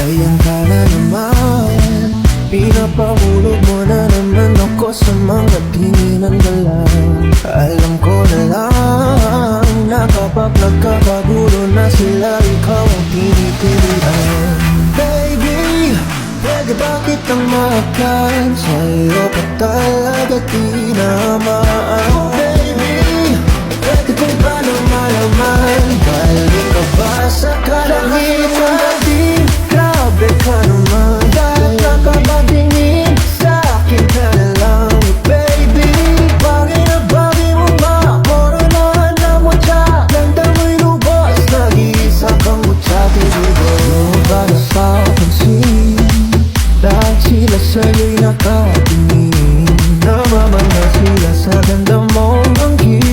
Ayan ka na naman, pinapahulog mo na naman ako sa mga tingin ng dalang. Alam ko na lang na kapag nagkakagulo na sila, ikaw ang pinipilian. Baby, pwede ba kitang makan? Sa'yo pa talaga tinamaan. Baby, pwede ko ba na malaman? Galing ka ba sa kalangitan? Grabe ka naman, dahil nakakatingin sa akin ka na lang. Baby, bagay na bagay mo ba? Koronahan na mo siya, ganda mo'y lubos, nag-iisa kang mutya. Ano ba napapansin? Lahat sila sa'yo'y nakatingin, namamangha sila sa ganda mong bangkit.